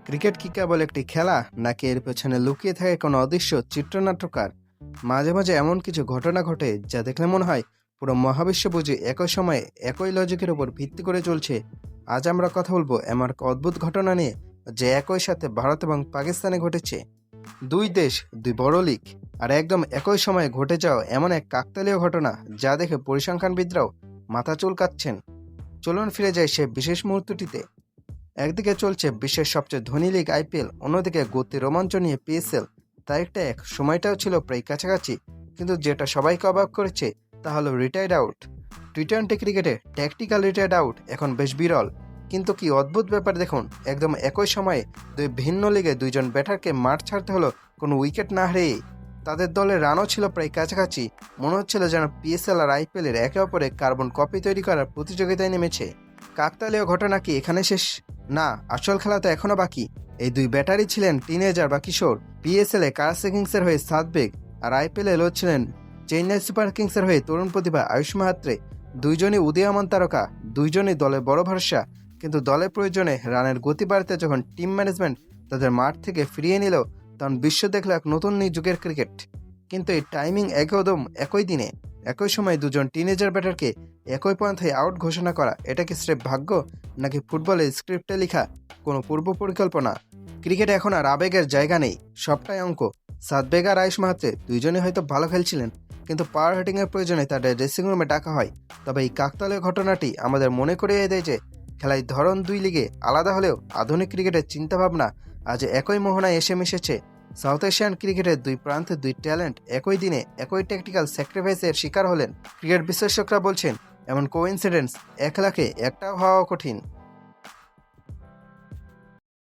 Cricket কি কেবল একটি খেলা, নাকি এর পেছনে লুকিয়ে থাকে কোনো অদৃশ্য চিত্রনাট্যকার? মাঝে মাঝে এমন কিছু ঘটনা ঘটে যা দেখলে মনে হয় পুরো মহাবিশ্ব বুঝি একই সময়ে একই লজিকের উপর ভিত্তি করে চলছে। আজ আমরা কথা বলবো এমন এক অদ্ভুত ঘটনা নিয়ে, যে একই সাথে ভারত এবং পাকিস্তানে ঘটেছে। দুই দেশ, দুই বড় লিগ, আর একদম একই সময়ে ঘটে যাওয়া এমন এক কাকতালীয় ঘটনা যা দেখে পরিসংখ্যানবিদরাও মাথা চুলকাচ্ছেন। চলুন ফিরে যাই সে বিশেষ মুহূর্তটিতে। একদিকে চলছে বিশ্বের সবচেয়ে ধনী লিগ আইপিএল, অন্যদিকে গতি রোমাঞ্চ নিয়ে পিএসএল। তারিখটা এক, সময়টাও ছিল প্রায় কাছাকাছি, কিন্তু যেটা সবাইকে অবাক করেছে তা হলো রিটায়ার্ড আউট। টি-20 ক্রিকেটে ট্যাকটিক্যাল রিটায়ার্ড আউট এখন বেশ বিরল। কিন্তু কি অদ্ভুত ব্যাপার দেখুন, একদম একই সময়ে দুই ভিন্ন লিগে দুইজন ব্যাটারকে মাঠ ছাড়তে হলো কোনো উইকেট না হারিয়ে। তাদের দলের রানও ছিল প্রায় কাছাকাছি। মনে হচ্ছিল যেন পিএসএল আর আইপিএলের একে অপরে কার্বন কপি তৈরি করার প্রতিযোগিতায় নেমেছে। কাকতালীয় ঘটনা কি এখানে শেষ? না, আসল খেলা তো এখনো বাকি। এই দুই ব্যাটারি ছিলেন টিনেজার বা কিশোর। পিএসএল এ কারাসি কিংসের হয়ে সাদবেগ, আর আইপিএল এ ছিলেন চেন্নাই সুপার কিংসের হয়ে তরুণ প্রতিভা আয়ুষ মাহাত্রে। দুইজনই উদীয়মান তারকা, দুইজনই দলে বড় ভরসা। কিন্তু দলের প্রয়োজনে রানের গতি বাড়াতে যখন টিম ম্যানেজমেন্ট তাদের মাঠ থেকে ফিরিয়ে নিল, তখন বিশ্ব দেখল এক নতুন যুগের ক্রিকেট। কিন্তু এই টাইমিং একদম একই দিনে, একই সময় দুজন টিনেজার ব্যাটারকে একই পন্থায় আউট ঘোষণা করা, এটা কি স্রেফ ভাগ্য, নাকি ফুটবলের স্ক্রিপ্টে লেখা কোনো পূর্ব পরিকল্পনা? ক্রিকেটে এখন আর আবেগের জায়গা নেই, সবটাই অঙ্ক। সাদবেগ আর আয়ুষ মাহাত্রে দুইজনই হয়তো ভালো খেলছিলেন, কিন্তু পাওয়ার হিটিংয়ের প্রয়োজনে তাদের ড্রেসিং রুমে ডাকা হয়। তবে এই কাকতালীয় ঘটনাটি আমাদের মনে করিয়ে দেয় যে খেলার ধরন দুই লিগে আলাদা হলেও আধুনিক ক্রিকেটের চিন্তাভাবনা আজ একই মোহনায় এসে মিশেছে। সাউথ এশিয়ান ক্রিকেটের দুই প্রান্তে দুই ট্যালেন্ট একই দিনে একই ট্যাকটিক্যাল স্যাক্রিফাইসের শিকার হলেন। ক্রিকেট বিশ্লেষকরা বলছেন এমন কোইন্সিডেন্স 1 লাখে একটাও হওয়া কঠিন।